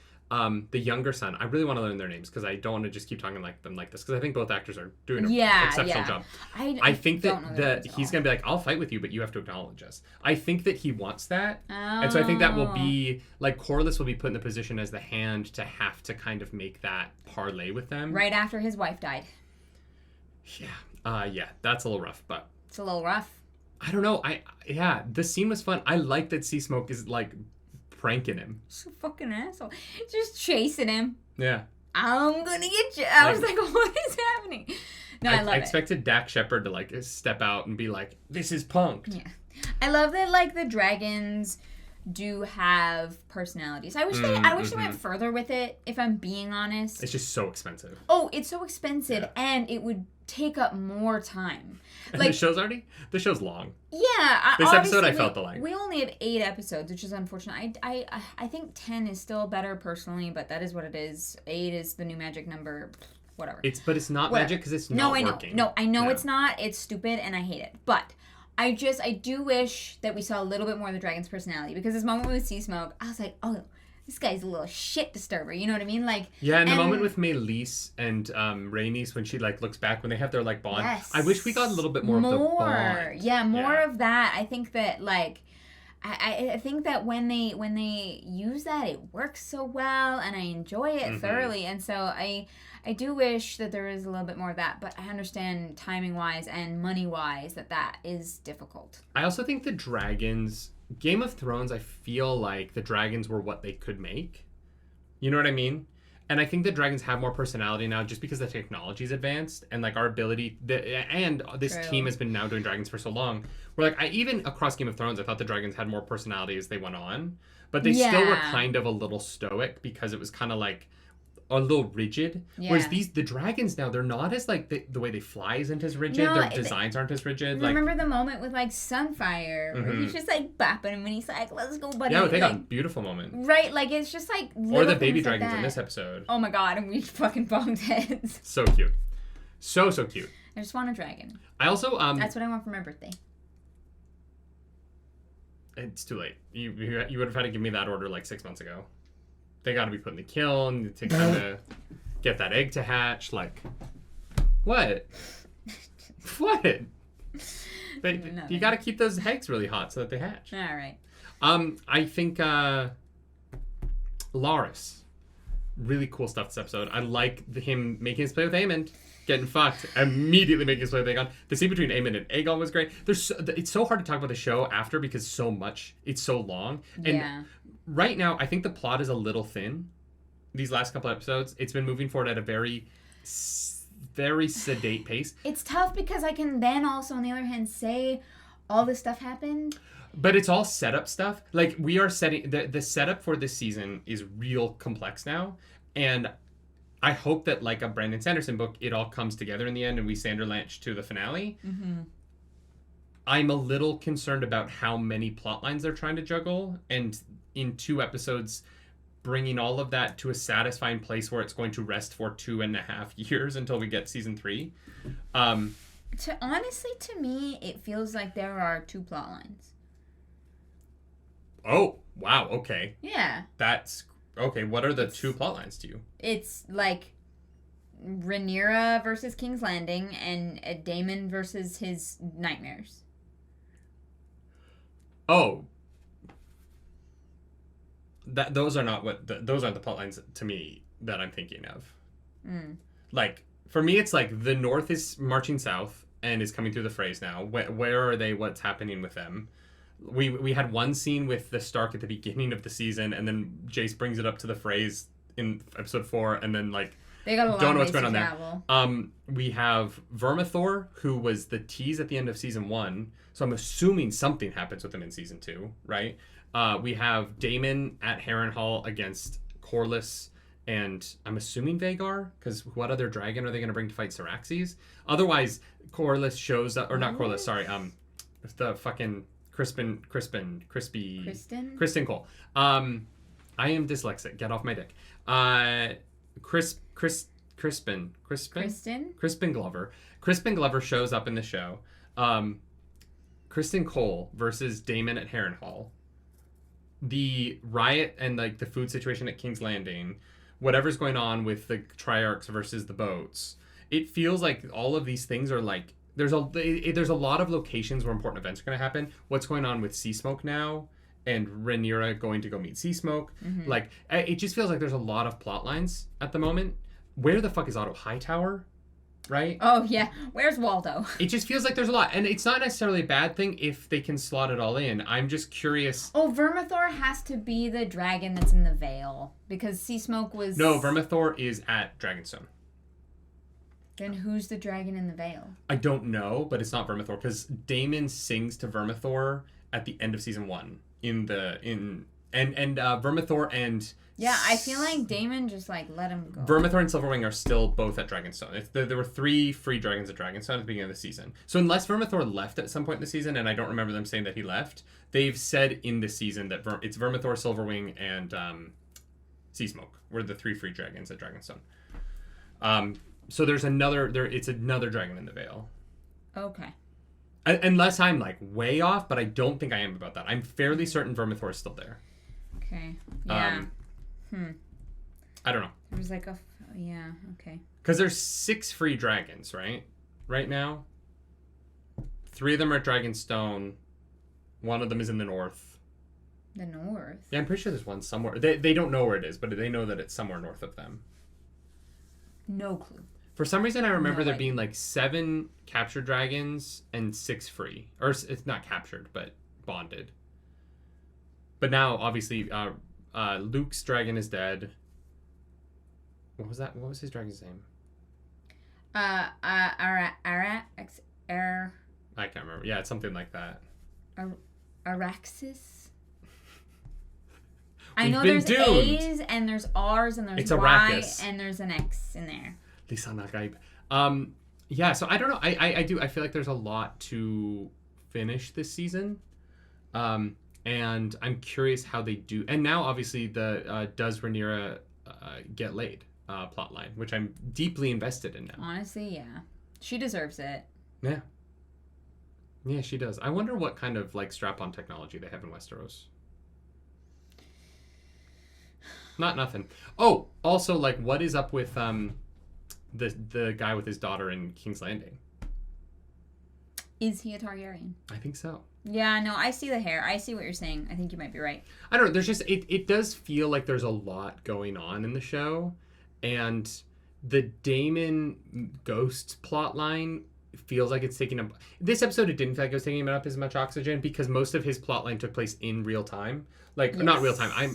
the younger son, I really want to learn their names because I don't want to just keep talking like them like this, because I think both actors are doing an exceptional job. I think that he's going to be like, I'll fight with you, but you have to acknowledge us. I think that he wants that. Oh. And so I think that will be, like, Corlys will be put in the position as the hand to have to kind of make that parlay with them. Right after his wife died. Yeah, that's a little rough, but... It's a little rough. I don't know. The scene was fun. I like that Sea Smoke is, like... pranking him. Just a fucking asshole. Just chasing him. Yeah. I'm gonna get you. I was like, what is happening? No, I love it. I expected Dak Shepard to like step out and be like, this is punked. Yeah. I love that like the dragons do have personalities. I wish they went further with it, if I'm being honest. It's just so expensive. Oh, it's so expensive, and it would take up more time. Like, the show's long. Yeah. This episode I felt the length. We only have 8 episodes, which is unfortunate. I think 10 is still better personally, but that is what it is. 8 is the new magic number. Whatever. But it's not magic because it's not working. No, I know it's not. It's stupid and I hate it. But I do wish that we saw a little bit more of the dragon's personality, because this moment with Sea Smoke, I was like, oh, this guy's a little shit disturber. You know what I mean? Like, yeah, and the moment with Maelys and Rhaenys when she like looks back when they have their like bond. Yes. I wish we got a little bit more of the bond. Yeah, more of that. I think that like I think that when they use that, it works so well, and I enjoy it thoroughly. And so I do wish that there was a little bit more of that, but I understand timing wise and money wise that is difficult. I also think the dragons, Game of Thrones, I feel like the dragons were what they could make. You know what I mean? And I think the dragons have more personality now just because the technology's advanced and like our ability and this team has been now doing dragons for so long. Where like I even across Game of Thrones, I thought the dragons had more personality as they went on, but they still were kind of a little stoic because it was kind of like a little rigid. Whereas the dragons now, they're not as like the way they fly isn't as rigid. No, their designs aren't as rigid. Remember the moment with like Sunfire where he's just like bopping him when he's like, "Let's go, buddy." Yeah, they got a like, beautiful moment. right? Like it's just like or the baby like dragons that. in this episode. Oh my god, and we fucking bumped heads. So cute, so cute. I just want a dragon. I also that's what I want for my birthday. It's too late. You would have had to give me that order like 6 months ago. They got to be put in the kiln to kind of get that egg to hatch. Like, what? What? You got to keep those eggs really hot so that they hatch. All right. I think Laris, really cool stuff this episode. I like him making his play with Aemond, getting fucked, immediately making his play with Aegon. The scene between Aemond and Aegon was great. It's so hard to talk about the show after because it's so long. And right now, I think the plot is a little thin. These last couple episodes, it's been moving forward at a very, very sedate pace. It's tough because I can then also, on the other hand, say all this stuff happened. But it's all setup stuff. Like, we are setting... The setup for this season is real complex now. And I hope that, like a Brandon Sanderson book, it all comes together in the end and we Sanderlanche to the finale. Mm-hmm. I'm a little concerned about how many plot lines they're trying to juggle. And in 2 episodes, bringing all of that to a satisfying place where it's going to rest for 2.5 years until we get season 3. Honestly, to me, it feels like there are 2 plot lines. Oh, wow, okay. Yeah. That's... Okay, what are the 2 plot lines to you? It's like Rhaenyra versus King's Landing and Daemon versus his nightmares. Oh. Those are not those aren't the plot lines to me that I'm thinking of. Like, for me, it's like the North is marching south and is coming through the Freys now. Where are they? What's happening with them? We had one scene with the Stark at the beginning of the season, and then Jace brings it up to the Freys in episode 4, and then like they got a don't know what's ways going on to travel. there. We have Vermithor, who was the tease at the end of season 1, so I'm assuming something happens with him in season 2, right? We have Daemon at Harrenhal against Corlys, and I'm assuming Vhagar, because what other dragon are they going to bring to fight Syraxes? Otherwise, Corlys shows up, or not Corlys, sorry, the fucking Kristen Cole. I am dyslexic. Get off my dick. Crispin Glover. Crispin Glover shows up in the show. Kristen Cole versus Daemon at Harrenhal. The riot and like the food situation at King's Landing, whatever's going on with the Triarchs versus the boats. It feels like all of these things are like there's a lot of locations where important events are going to happen. What's going on with Sea Smoke now, and Rhaenyra going to go meet Sea Smoke. Mm-hmm. Like, it just feels like there's a lot of plot lines at the moment. Where the fuck is Otto Hightower? Right? Oh, yeah. Where's Waldo? It just feels like there's a lot. And it's not necessarily a bad thing if they can slot it all in. I'm just curious. Oh, Vermithor has to be the dragon that's in the Vale. Because Sea Smoke was... No, Vermithor is at Dragonstone. Then who's the dragon in the Vale? I don't know, but it's not Vermithor. Because Daemon sings to Vermithor at the end of season 1. And Vermithor and... Yeah, I feel like Daemon just like let him go. Vermithor and Silverwing are still both at Dragonstone. There were 3 free dragons at Dragonstone at the beginning of the season. So unless Vermithor left at some point in the season, and I don't remember them saying that he left, they've said in the season that it's Vermithor, Silverwing, and Sea Smoke were the 3 free dragons at Dragonstone. So there's it's another dragon in the Vale. Okay. Unless I'm like way off, but I don't think I am about that. I'm fairly certain Vermithor is still there. Okay. Yeah. I don't know. There was like yeah, okay. Because there's 6 free dragons, right? Right now. 3 of them are at Dragonstone. 1 of them is in the north. The north? Yeah, I'm pretty sure there's one somewhere. They don't know where it is, but they know that it's somewhere north of them. No clue. For some reason, I remember No there idea. being like 7 captured dragons and 6 free. Or it's not captured, but bonded. But now, obviously, Luke's dragon is dead. What was that? What was his dragon's name? Arax. I can't remember. Yeah, it's something like that. Araxis? I We've know been there's doomed. A's and there's R's and there's It's Y Arrakis. and there's an X in there. Yeah, so I don't know. I feel like there's a lot to finish this season. And I'm curious how they do. And now, obviously, the does Rhaenyra get laid plot line, which I'm deeply invested in now. Honestly, yeah. She deserves it. Yeah. Yeah, she does. I wonder what kind of like strap-on technology they have in Westeros. Not nothing. Oh, also, like, what is up with the guy with his daughter in King's Landing? Is he a Targaryen? I think so. Yeah, no, I see the hair. I see what you're saying. I think you might be right. I don't know. There's just it does feel like there's a lot going on in the show, and the Daemon ghost plot line feels like it's taking up. This episode, it didn't feel like it was taking up as much oxygen because most of his plot line took place in real time. Like not real time. I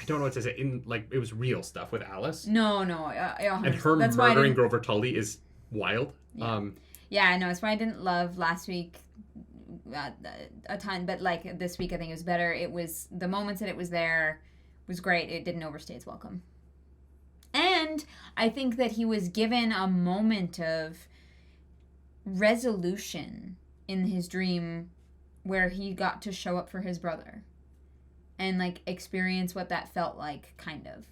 don't know what to say. In like it was real stuff with Alice. No. And her that's why murdering Grover Tully is wild. Yeah. Yeah, I know. It's why I didn't love last week a ton, but like this week I think it was better. It was the moments that it was there was great. It didn't overstay its welcome. And I think that he was given a moment of resolution in his dream where he got to show up for his brother and like experience what that felt like, kind of.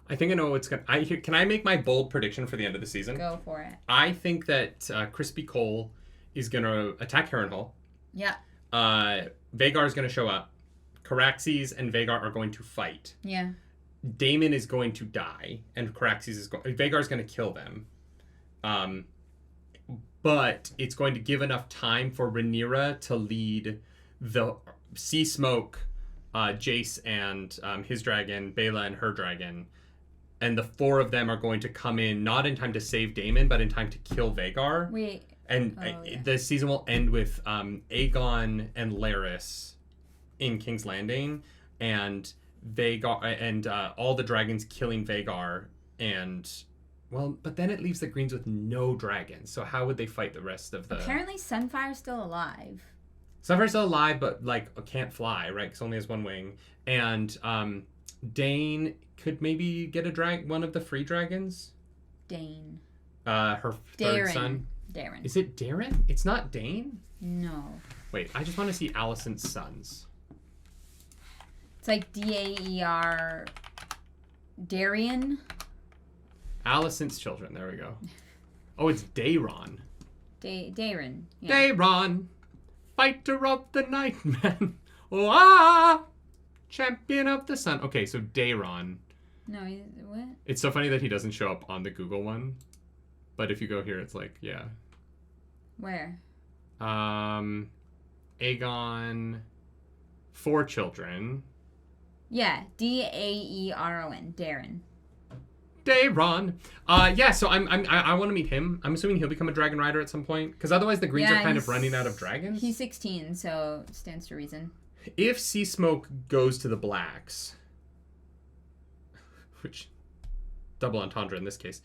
I think I know what's going to... Can I make my bold prediction for the end of the season? Go for it. I think that Crispy Cole is going to attack Harrenhal. Yeah. Vhagar is going to show up. Caraxes and Vhagar are going to fight. Yeah. Daemon is going to die, and Caraxes is Vhagar is going to kill them. But it's going to give enough time for Rhaenyra to lead the Sea Smoke, Jace and his dragon, Bela and her dragon. And the 4 of them are going to come in, not in time to save Daemon, but in time to kill Vhagar. Wait. And the season will end with Aegon and Larys in King's Landing, and Vhagar and all the dragons killing Vhagar. And well, but then it leaves the Greens with no dragons. So how would they fight the rest of the? Apparently, Sunfire's still alive. Sunfire's still alive, but like can't fly, right? Because only has one wing. And Dane could maybe get one of the free dragons. Dane. Her third son. Darren. Is it Darren? It's not Dane? No. Wait, I just want to see Alicent's sons. It's like Daer. Darian. Alicent's children. There we go. Oh, it's Daeron. Daeron. Yeah. Daeron, fighter of the night, man. Oh, ah! Champion of the sun. Okay, so Daeron. No, what? It's so funny that he doesn't show up on the Google one. But if you go here, it's like, yeah. Where? Aegon, 4 children. Yeah, Daeron. Darren. Daeron. Yeah, so I want to meet him. I'm assuming he'll become a dragon rider at some point. Because otherwise the Greens are kind of running out of dragons. He's 16, so stands to reason. If Sea Smoke goes to the Blacks, which double entendre in this case.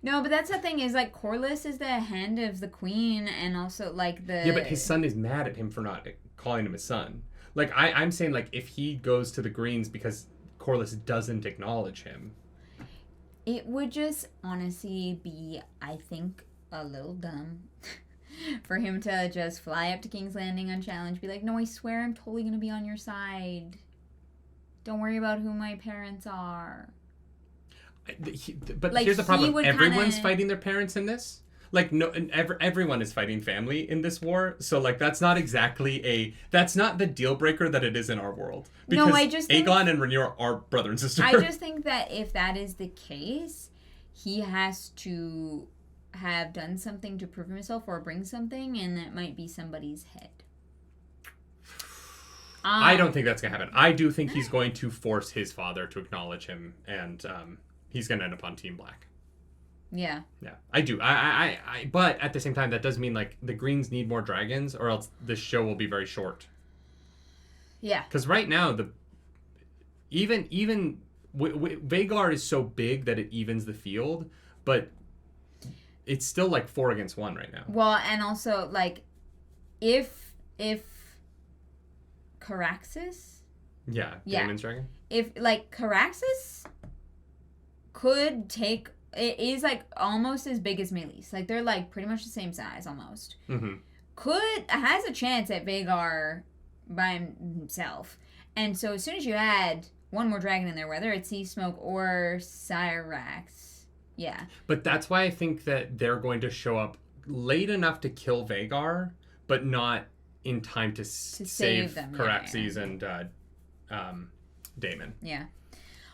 No, but that's the thing is like Corlys is the hand of the queen, and also like the. Yeah, but his son is mad at him for not calling him his son. Like I'm saying, like if he goes to the Greens because Corlys doesn't acknowledge him, it would just honestly be, I think, a little dumb for him to just fly up to King's Landing unchallenged, be like, "No, I swear, I'm totally gonna be on your side. Don't worry about who my parents are." But like, here's the problem: everyone's fighting their parents in this. Like everyone is fighting family in this war. So like that's not exactly that's not the deal breaker that it is in our world. Because no, I just think, Aegon and Rhaenyra are brother and sister. I just think that if that is the case, he has to have done something to prove himself or bring something, and that might be somebody's head. I don't think that's going to happen. I do think he's going to force his father to acknowledge him, and he's going to end up on Team Black. Yeah. Yeah, I do. But at the same time, that does mean like the Greens need more dragons, or else this show will be very short. Yeah. Because right now, even Vhagar is so big that it evens the field, but it's still like 4 against 1 right now. Well, and also like, if Caraxes. Yeah, Daemon's dragon. If like Caraxes could take. It is like almost as big as Melis. Like they're like pretty much the same size almost. Mm-hmm. Has a chance at Vhagar by himself. And so as soon as you add one more dragon in there, whether it's Sea Smoke or Syrax, yeah. But that's why I think that they're going to show up late enough to kill Vhagar, but not in time to save them. Caraxes and Daemon. Yeah.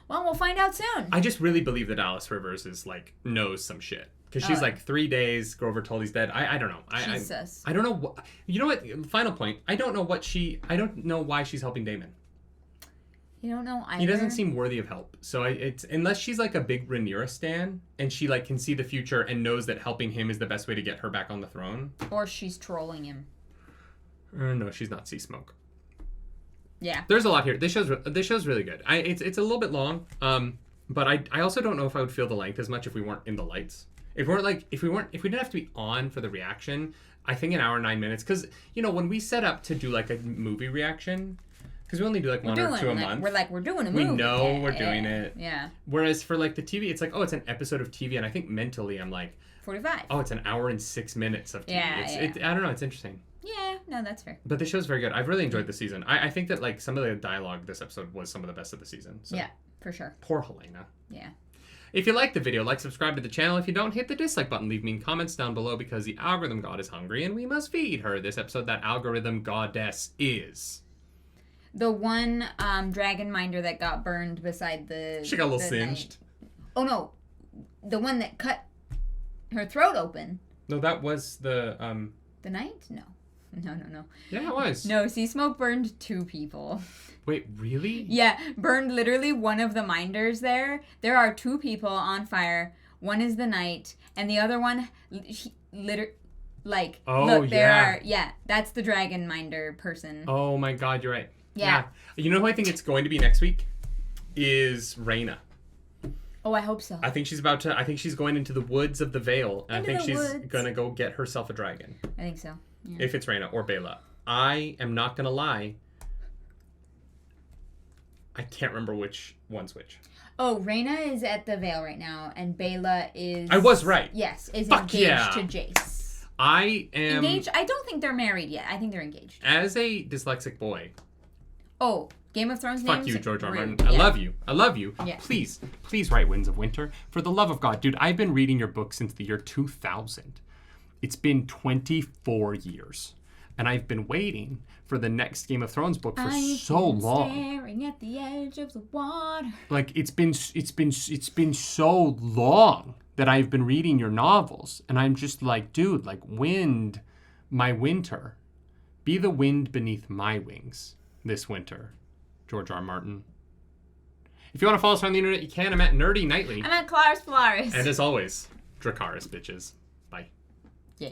Well, we'll find out soon. I just really believe that Alice Rivers is like knows some shit, because she's like 3 days. Grover told he's dead. I don't know. Jesus. I don't know what. You know what? Final point. I don't know why she's helping Daemon. You don't know either. He doesn't seem worthy of help. So it's unless she's like a big Rhaenyra stan and she like can see the future and knows that helping him is the best way to get her back on the throne. Or she's trolling him. No, she's not Sea Smoke. Yeah. There's a lot here. This show's really good. It's a little bit long. But I also don't know if I would feel the length as much if we weren't in the lights. If we didn't have to be on for the reaction, I think an hour and 9 minutes. Because when we set up to do like a movie reaction, because we only do like one or two a month. We're doing a movie. We know we're doing it. Yeah. Whereas for like the TV, it's like, oh, it's an episode of TV, and I think mentally I'm like 45. Oh, it's an hour and 6 minutes of TV. Yeah. I don't know. It's interesting. Yeah, no, that's fair. But the show's very good. I've really enjoyed the season. I think that like some of the dialogue this episode was some of the best of the season. So. Yeah, for sure. Poor Helena. Yeah. If you like the video, subscribe to the channel. If you don't, hit the dislike button. Leave mean comments down below, because the algorithm god is hungry and we must feed her. This episode, that algorithm goddess is the one dragon minder that got burned beside the. She got a little singed. Oh no, the one that cut her throat open. No, that was the. The knight? No. No. Yeah, it was. No, Sea Smoke burned 2 people. Wait, really? Yeah, burned literally one of the minders there. There are 2 people on fire. One is the knight, and the other one, that's the dragon minder person. Oh my god, you're right. Yeah. You know who I think it's going to be next week? Is Rhaena. Oh, I hope so. I think she's going into the woods of the Vale, and I think she's woods. gonna go get herself a dragon. I think so. Yeah. If it's Rhaena or Bela. I am not gonna lie. I can't remember which one's which. Oh, Rhaena is at the Vale right now, and Bela is. I was right. Yes, is Fuck engaged yeah. to Jace. I am engaged. I don't think they're married yet. I think they're engaged. As a dyslexic boy. Oh, Game of Thrones. Fuck you, George R. R. Martin. I love you. I love you. Yeah. Please write Winds of Winter. For the love of God, dude, I've been reading your book since the year 2000. It's been 24 years. And I've been waiting for the next Game of Thrones book for so long. Staring at the edge of the water. Like it's been so long that I've been reading your novels, and I'm just like, dude, like wind, my winter, be the wind beneath my wings this winter, George R. R. Martin. If you want to follow us on the internet, you can. I'm at Nerdy Nightly. I'm at Claris Polaris. And as always, Dracarys, bitches. Bye. Yeah.